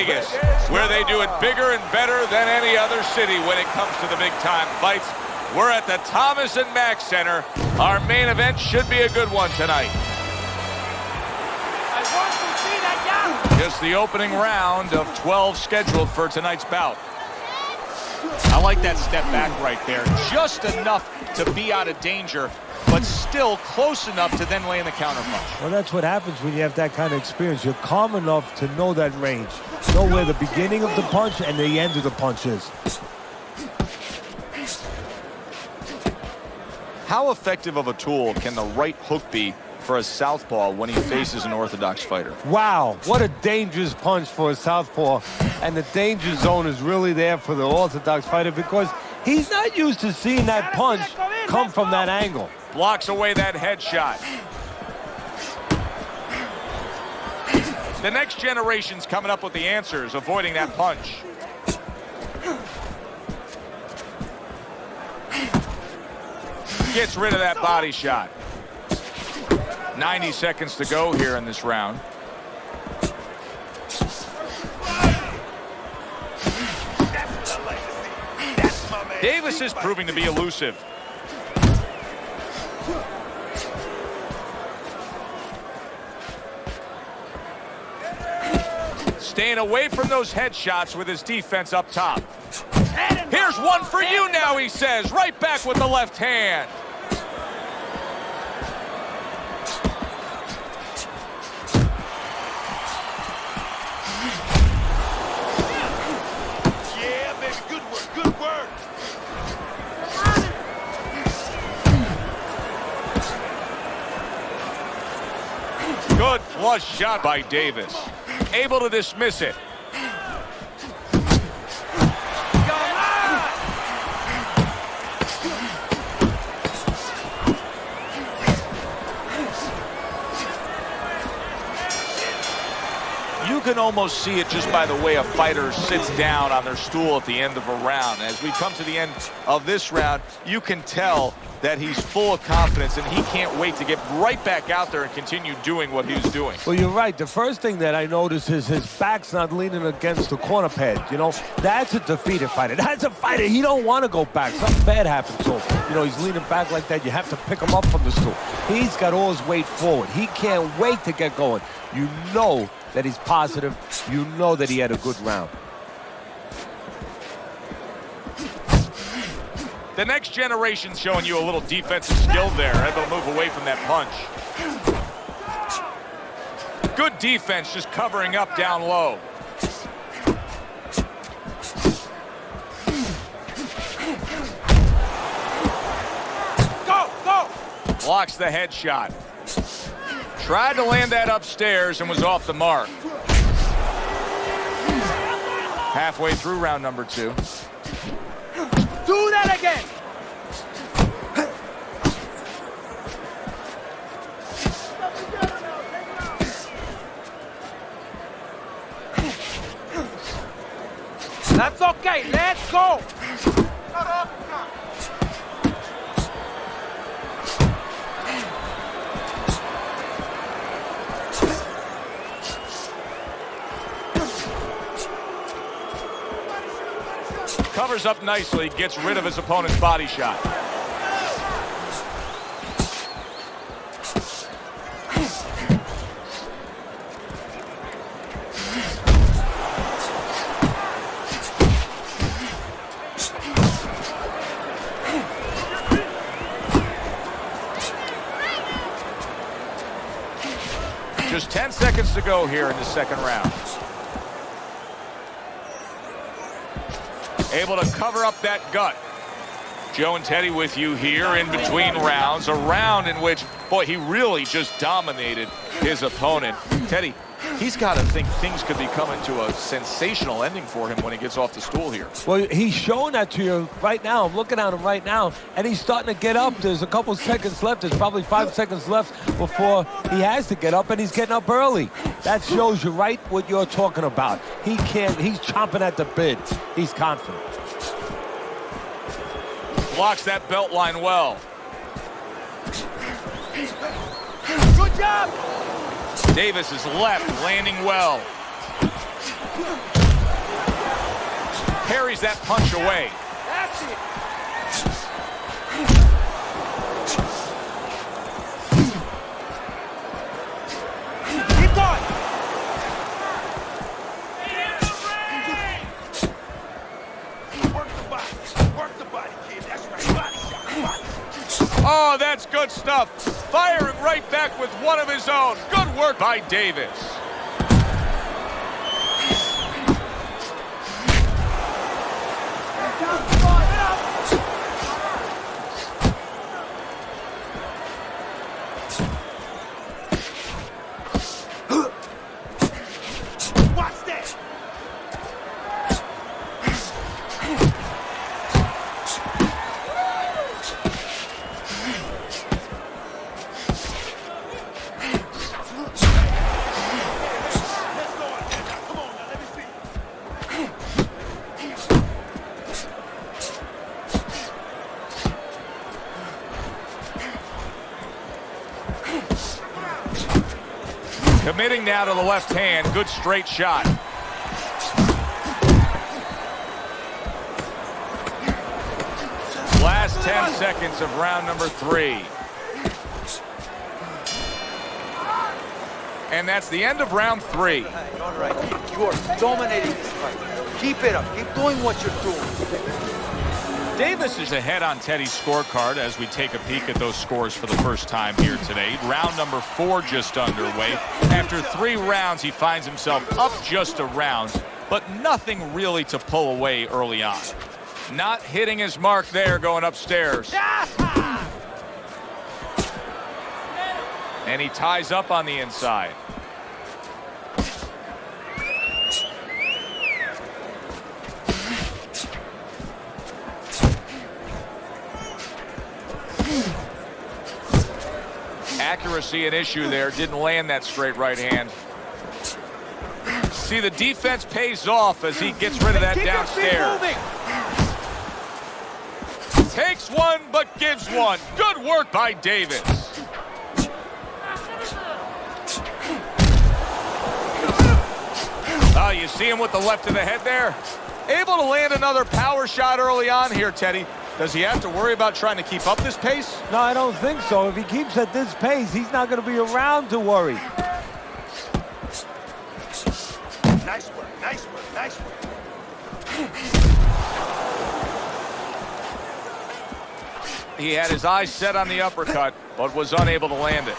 Vegas, where they do it bigger and better than any other city when it comes to the big-time fights. We're at the Thomas & Mack Center. Our main event should be a good one tonight. Just the opening round of 12 scheduled for tonight's bout. I like that step back right there. Just enough to be out of danger, but still close enough to then land the counter punch. Well, that's what happens when you have that kind of experience. You're calm enough to know that range. Know where the beginning of the punch and the end of the punch is. How effective of a tool can the right hook be for a southpaw when he faces an orthodox fighter? Wow, what a dangerous punch for a southpaw. And the danger zone is really there for the orthodox fighter because he's not used to seeing that punch come from that angle. Blocks away that headshot. The next generation's coming up with the answers, avoiding that punch. Gets rid of that body shot. 90 seconds to go here in this round. Davis is proving to be elusive. Staying away from those headshots with his defense up top. Here's one for you now, he says. Right back with the left hand. Yeah, baby, good work, good work. Good flush shot by Davis. Able to dismiss it. You can almost see it just by the way a fighter sits down on their stool at the end of a round. As we come to the end of this round, you can tell that he's full of confidence and he can't wait to get right back out there and continue doing what he's doing. Well, you're right. The first thing that I notice is his back's not leaning against the corner pad. You know, that's a defeated fighter. That's a fighter. He don't want to go back. Something bad happened to him. You know, he's leaning back like that. You have to pick him up from the stool. He's got all his weight forward. He can't wait to get going. You know that he's positive. You know that he had a good round. The next generation's showing you a little defensive skill there, able to move away from that punch. Good defense, just covering up down low. Go, go! Blocks the headshot. Tried to land that upstairs and was off the mark. Halfway through round number 2. Do that again! That's okay, let's go! Covers up nicely, gets rid of his opponent's body shot. Just 10 seconds to go here in the second round. Able to cover up that gut. Joe and Teddy with you here in between rounds. A round in which, boy, he really just dominated his opponent. Teddy, he's got to think things could be coming to a sensational ending for him when he gets off the stool here. Well, he's showing that to you right now. I'm looking at him right now, and he's starting to get up. There's a couple seconds left. There's probably 5 seconds left before he has to get up, and he's getting up early. That shows you right what you're talking about. He's chomping at the bit. He's confident. Blocks that belt line well. Good job! Davis is left, landing well. Parries that punch away. That's it. Keep going. Work the body, kid. That's right. Body shot. Oh, that's good stuff. Firing right back with one of his own. Good work by Davis. Watch that. Let's go out there now. Come on now, let me see. Committing now to the left hand. Good straight shot. Last 10 seconds of round number 3. And that's the end of round 3. All right, kid. You are dominating this fight. Keep it up. Keep doing what you're doing. Davis is ahead on Teddy's scorecard as we take a peek at those scores for the first time here today. Round number 4 just underway. After 3 rounds, he finds himself up just a round, but nothing really to pull away early on. Not hitting his mark there going upstairs. And he ties up on the inside. Accuracy an issue there. Didn't land that straight right hand. See, the defense pays off as he gets rid of that downstairs. Takes one, but gives one. Good work by Davis. Oh, you see him with the left of the head there? Able to land another power shot early on here, Teddy. Does he have to worry about trying to keep up this pace? No, I don't think so. If he keeps at this pace, he's not going to be around to worry. Nice work, nice work, nice work. He had his eyes set on the uppercut, but was unable to land it.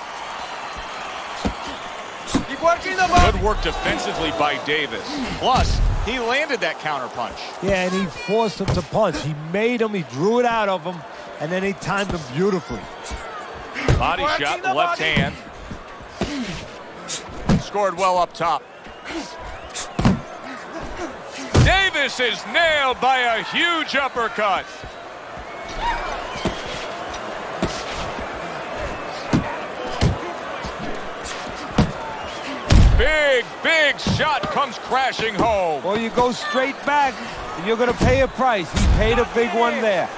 Keep working the body. Good work defensively by Davis. Plus, he landed that counterpunch. Yeah, and he forced him to punch. He made him, he drew it out of him, and then he timed him beautifully. Body shot, left hand. Scored well up top. Davis is nailed by a huge uppercut. Big shot comes crashing home. Well, you go straight back, and you're going to pay a price. He paid a big one there.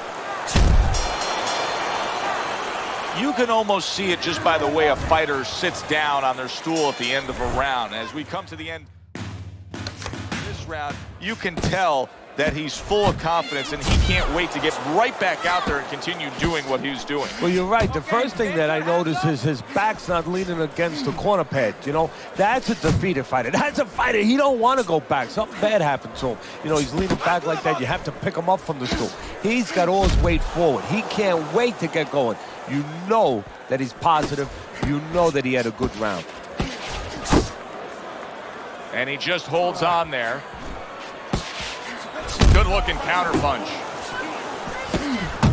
You can almost see it just by the way a fighter sits down on their stool at the end of a round. As we come to the end of this round, you can tell that he's full of confidence and he can't wait to get right back out there and continue doing what he's doing. Well, you're right. The first thing that I notice is his back's not leaning against the corner pad. You know, that's a defeated fighter. That's a fighter. He don't want to go back. Something bad happened to him. You know, he's leaning back like that. You have to pick him up from the stool. He's got all his weight forward. He can't wait to get going. You know that he's positive. You know that he had a good round. And he just holds on there. Good looking counterpunch.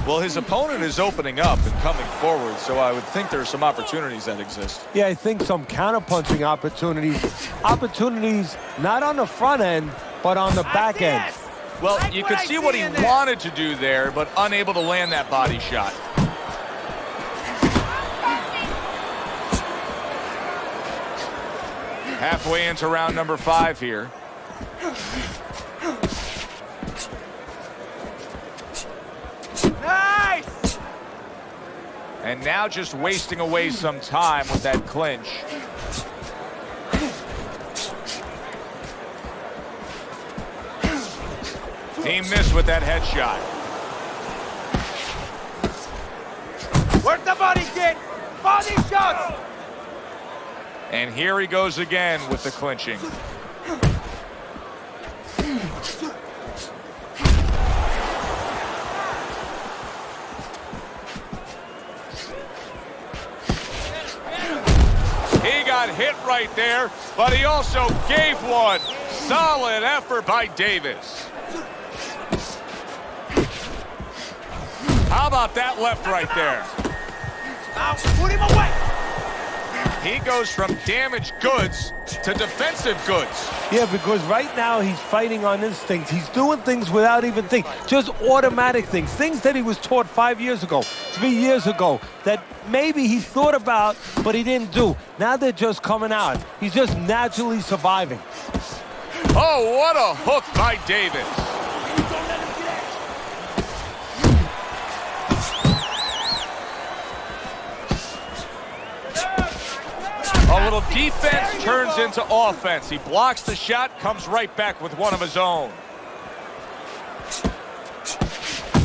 Well, his opponent is opening up and coming forward, so I would think there are some opportunities that exist. Yeah, I think some counterpunching opportunities. Opportunities not on the front end, but on the back end. Well, you could see what he wanted to do there, but unable to land that body shot. Halfway into round number 5 here. Nice! And now just wasting away some time with that clinch. He missed with that headshot. Work the body, kid. Body shots. And here he goes again with the clinching. He got hit right there, but he also gave one. Solid effort by Davis. How about that left right there? Now, put him away. He goes from damaged goods to defensive goods. Yeah, because right now he's fighting on instinct. He's doing things without even thinking. Just automatic things. Things that he was taught 5 years ago, 3 years ago, that maybe he thought about, but he didn't do. Now they're just coming out. He's just naturally surviving. Oh, what a hook by Davis. A little defense turns into offense. He blocks the shot, comes right back with one of his own.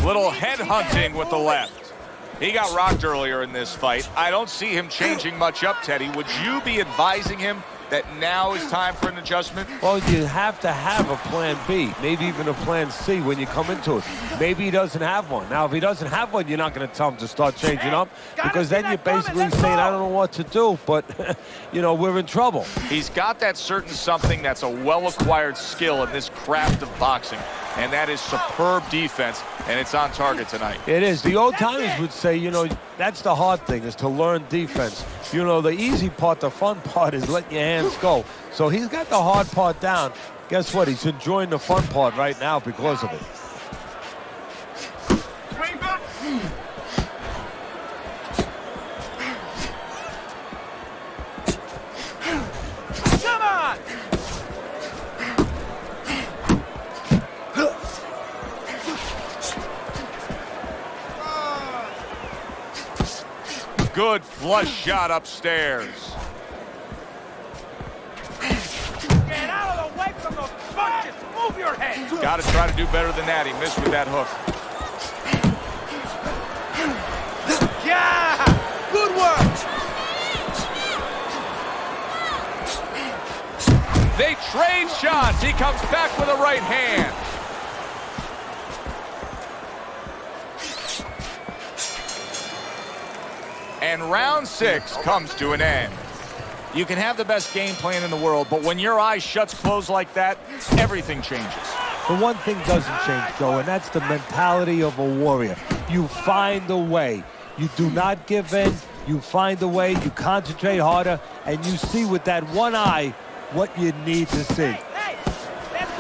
Little head hunting with the left. He got rocked earlier in this fight. I don't see him changing much up, Teddy. Would you be advising him that now is time for an adjustment? Well, you have to have a plan B, maybe even a plan C when you come into it. Maybe he doesn't have one. Now, if he doesn't have one, you're not going to tell him to start changing up, because then you're basically saying, I don't know what to do, but, you know, we're in trouble. He's got that certain something that's a well-acquired skill in this craft of boxing, and that is superb defense, and it's on target tonight. It is. The old timers would say, you know, that's the hard thing, is to learn defense. You know, the easy part, the fun part is letting your hands go. So he's got the hard part down. Guess what? He's enjoying the fun part right now because of it. Come on. Good flush shot upstairs. Get out of the way from those punches. Move your head. Got to try to do better than that. He missed with that hook. Yeah. Good work. They trade shots. He comes back with a right hand. And round 6 comes to an end. You can have the best game plan in the world, but when your eye shuts closed like that, everything changes. The one thing doesn't change, though, and that's the mentality of a warrior. You find a way. You do not give in. You find a way. You concentrate harder, and you see with that one eye what you need to see. Hey, let's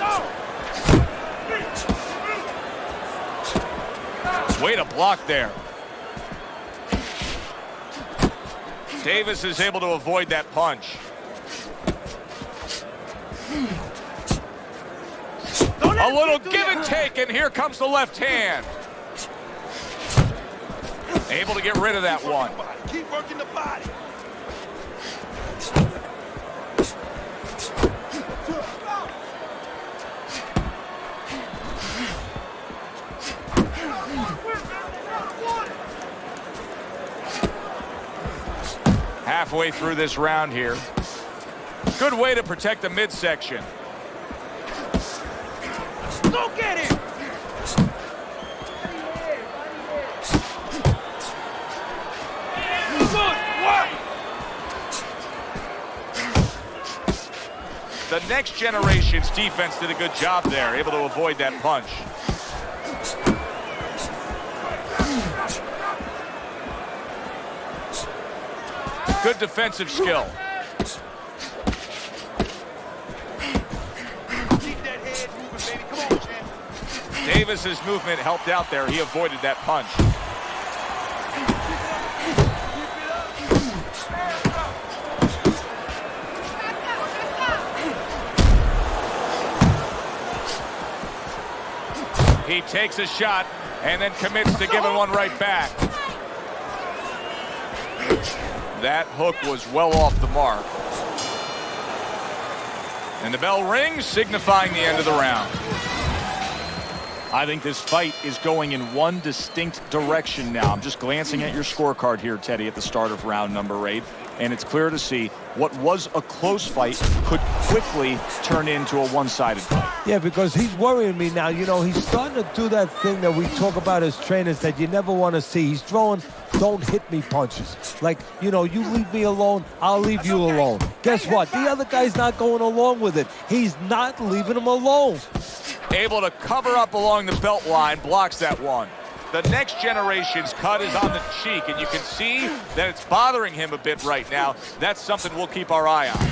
go. Way to block there. Davis is able to avoid that punch. A little give and take, and here comes the left hand. Able to get rid of that one. Keep working the body. Halfway through this round here. Good way to protect the midsection. Go get him. Good work. The next generation's defense did a good job there, able to avoid that punch. Good defensive skill. Keep that head moving, baby. Come on, champ. Davis's movement helped out there. He avoided that punch. He takes a shot and then commits to giving one right back. That hook was well off the mark. And the bell rings, signifying the end of the round. I think this fight is going in one distinct direction now. I'm just glancing at your scorecard here, Teddy, at the start of round number 8. And it's clear to see what was a close fight could quickly turn into a one-sided fight. Yeah, because he's worrying me now. You know, he's starting to do that thing that we talk about as trainers that you never want to see. He's throwing don't hit me punches. Like, you know, you leave me alone, I'll leave you alone. Guess what? The other guy's not going along with it. He's not leaving him alone. Able to cover up along the belt line, blocks that one. The next generation's cut is on the cheek, and you can see that it's bothering him a bit right now. That's something we'll keep our eye on.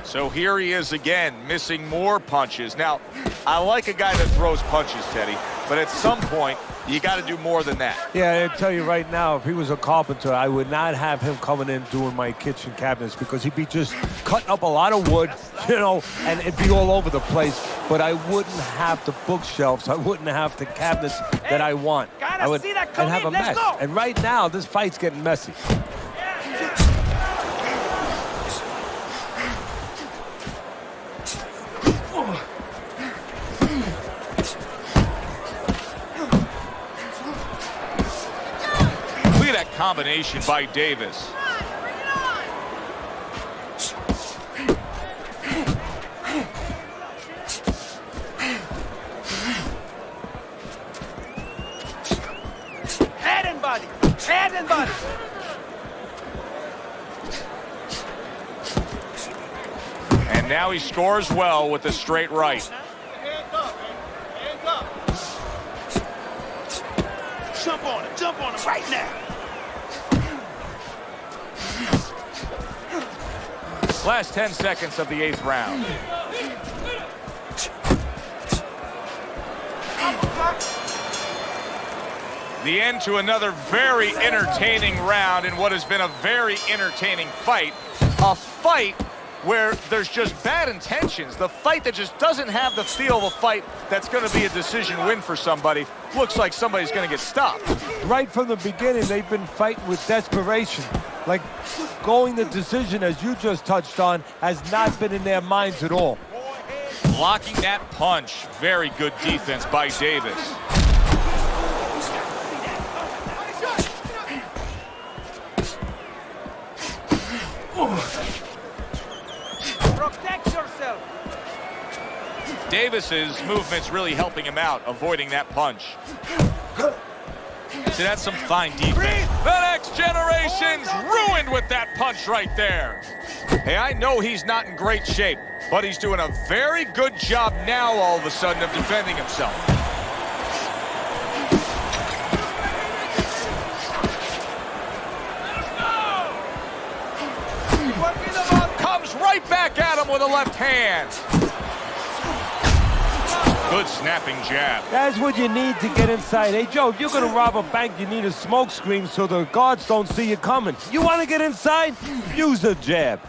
So here he is again, missing more punches. Now, I like a guy that throws punches, Teddy, but at some point, you got to do more than that. Yeah, I tell you right now, if he was a carpenter, I would not have him coming in doing my kitchen cabinets because he'd be just cutting up a lot of wood, you know, and it'd be all over the place. But I wouldn't have the bookshelves. I wouldn't have the cabinets that I want. I would I'd have a mess. And right now, this fight's getting messy. Combination by Davis. Head and body. Head and body. And now he scores well with a straight right. Hands up, man. Hands up. Jump on him. Jump on him right now. Last 10 seconds of the 8th round. The end to another very entertaining round in what has been a very entertaining fight. A fight where there's just bad intentions. The fight that just doesn't have the feel of a fight that's going to be a decision win for somebody. Looks like somebody's going to get stopped. Right from the beginning, they've been fighting with desperation. Like, going the decision, as you just touched on, has not been in their minds at all. Blocking that punch. Very good defense by Davis. Protect yourself. Davis's movement's really helping him out, avoiding that punch. See, that's some fine defense. The next generation's ruined with that punch right there. Hey, I know he's not in great shape, but he's doing a very good job now all of a sudden of defending himself. Comes right back at him with a left hand. Good snapping jab. That's what you need to get inside. Hey, Joe, if you're going to rob a bank, you need a smoke screen so the guards don't see you coming. You want to get inside? Use the jab.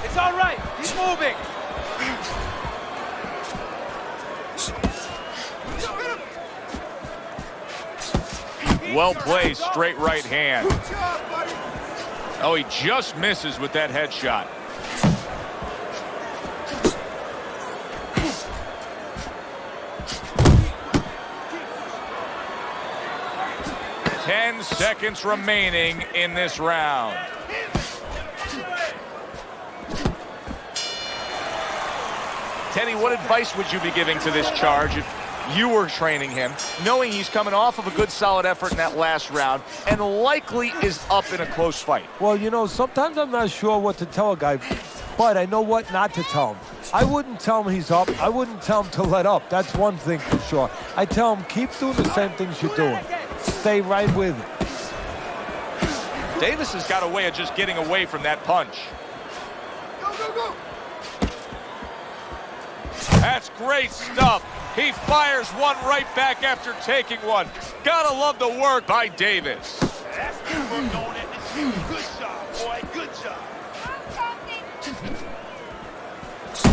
It's all right. He's moving. Well placed, straight right hand. Oh, he just misses with that headshot. Ten seconds remaining in this round. Teddy, what advice would you be giving to this charge if you were training him, knowing he's coming off of a good solid effort in that last round and likely is up in a close fight? Well, you know, sometimes I'm not sure what to tell a guy, but I know what not to tell him. I wouldn't tell him he's up. I wouldn't tell him to let up. That's one thing for sure. I tell him, keep doing the same things you're doing. Stay right with it. Davis has got a way of just getting away from that punch. Go, go, go. That's great stuff. He fires one right back after taking one. Gotta love the work by Davis. That's good work going in this game. Good job, boy. Good job.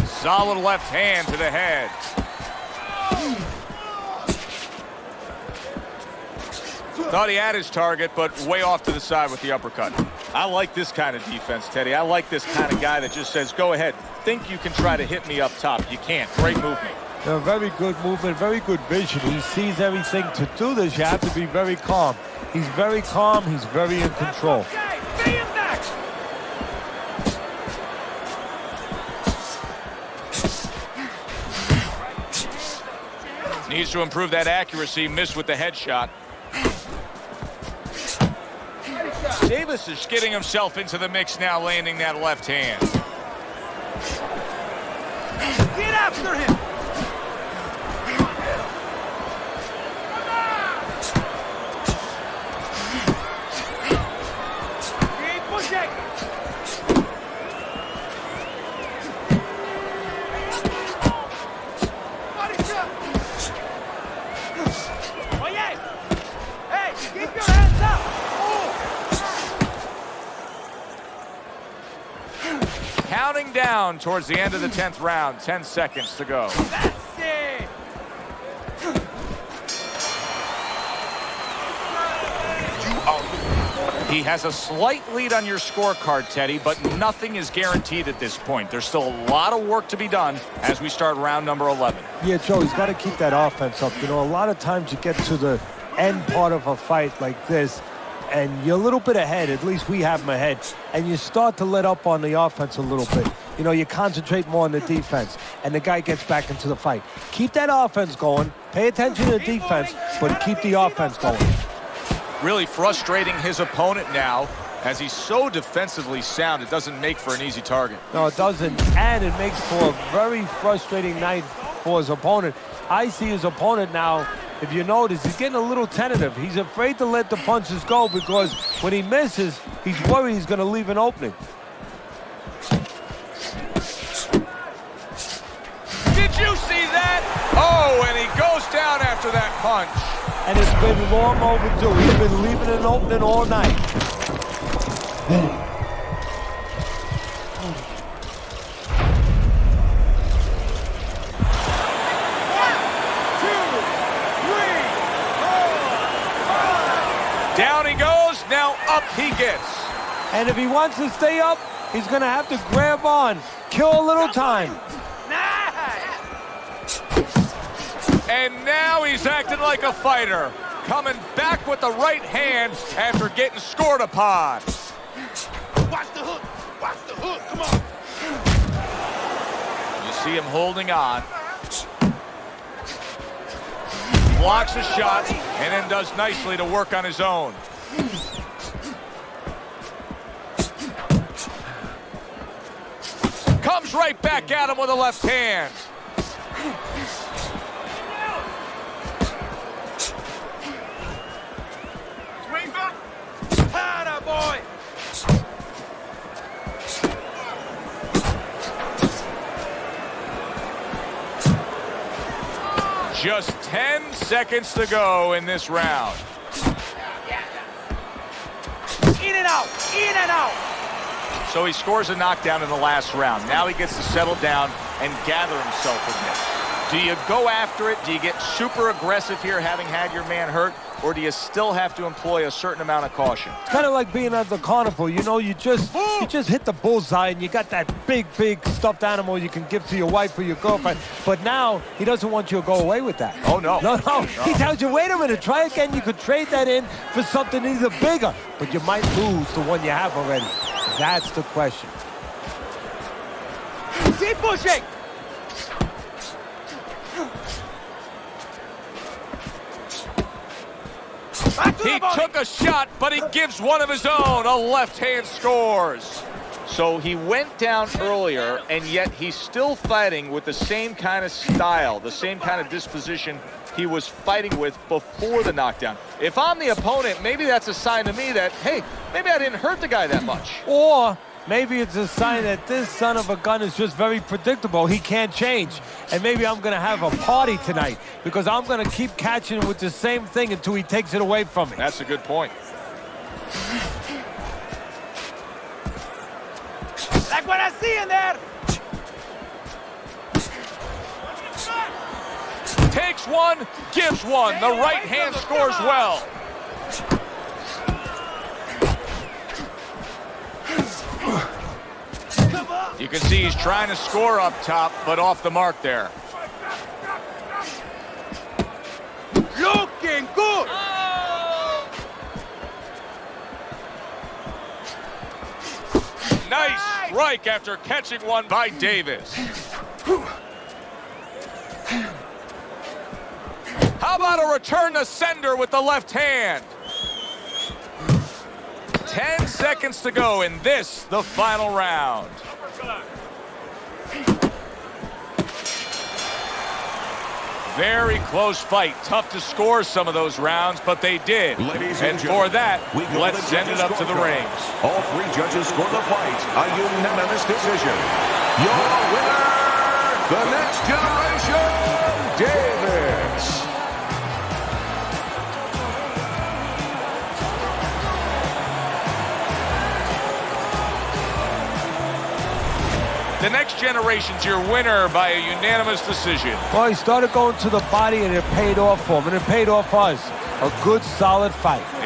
Solid left hand to the head. Thought he had his target, but way off to the side with the uppercut. I like this kind of defense, Teddy. I like this kind of guy that just says, go ahead. Think you can try to hit me up top. You can't. Great movement. Very good movement, very good vision. He sees everything. To do this, you have to be very calm. He's very calm. He's very in control. Needs to improve that accuracy. Missed with the headshot. Davis is getting himself into the mix now, landing that left hand. Get after him! Keep pushing! Body shot! Oh yeah! Hey, keep your hands up! Counting down towards the end of the 10th round. 10 seconds to go. That's it! He has a slight lead on your scorecard, Teddy, but nothing is guaranteed at this point. There's still a lot of work to be done as we start round number 11. Yeah, Joe, he's got to keep that offense up. You know, a lot of times you get to the end part of a fight like this, and you're a little bit ahead. At least we have them ahead. And you start to let up on the offense a little bit. You know, you concentrate more on the defense, and the guy gets back into the fight. Keep that offense going. Pay attention to the defense, but keep the offense going. Really frustrating his opponent now, as he's so defensively sound, it doesn't make for an easy target. No, it doesn't, and it makes for a very frustrating night for his opponent. I see his opponent now, if you notice, he's getting a little tentative. He's afraid to let the punches go because when he misses, he's worried he's going to leave an opening. Did you see that? Oh, and he goes down after that punch. And it's been long overdue. He's been leaving an opening all night. Down he goes, now up he gets. And if he wants to stay up, he's going to have to grab on, kill a little time. And now he's acting like a fighter, coming back with the right hand after getting scored upon. Watch the hook! Watch the hook! Come on! You see him holding on. Blocks a shot and then does nicely to work on his own. Comes right back at him with a left hand. Swing back! Atta boy! Just 10 seconds to go in this round. In and out! In and out! So he scores a knockdown in the last round. Now he gets to settle down and gather himself again. Do you go after it? Do you get super aggressive here, having had your man hurt? Or do you still have to employ a certain amount of caution? It's kind of like being at the carnival. You know, you just hit the bullseye and you got that big stuffed animal you can give to your wife or your girlfriend. But now he doesn't want you to go away with that. Oh, no. No. He tells you, wait a minute, try again. You could trade that in for something either bigger, but you might lose the one you have already. That's the question. Keep pushing! He took a shot, but he gives one of his own. A left hand scores. So he went down earlier, and yet he's still fighting with the same kind of style, the same kind of disposition he was fighting with before the knockdown. If I'm the opponent, maybe that's a sign to me that, hey, maybe I didn't hurt the guy that much. Or maybe it's a sign that this son of a gun is just very predictable. He can't change. And maybe I'm going to have a party tonight because I'm going to keep catching him with the same thing until he takes it away from me. That's a good point. Like what I see in there! Takes one, gives one. The right hand scores well. You can see he's trying to score up top, but off the mark there. Looking good. Nice strike after catching one by Davis. How about a return to sender with the left hand? 10 seconds to go in this, the final round. Very close fight. Tough to score some of those rounds, but they did. And for that, let's send it up to the rings. All three judges scored the fight a unanimous decision. Your winner, the next generation, Davis. The next generation's your winner by a unanimous decision. Well, he started going to the body, and it paid off for him, and it paid off for us. A good, solid fight.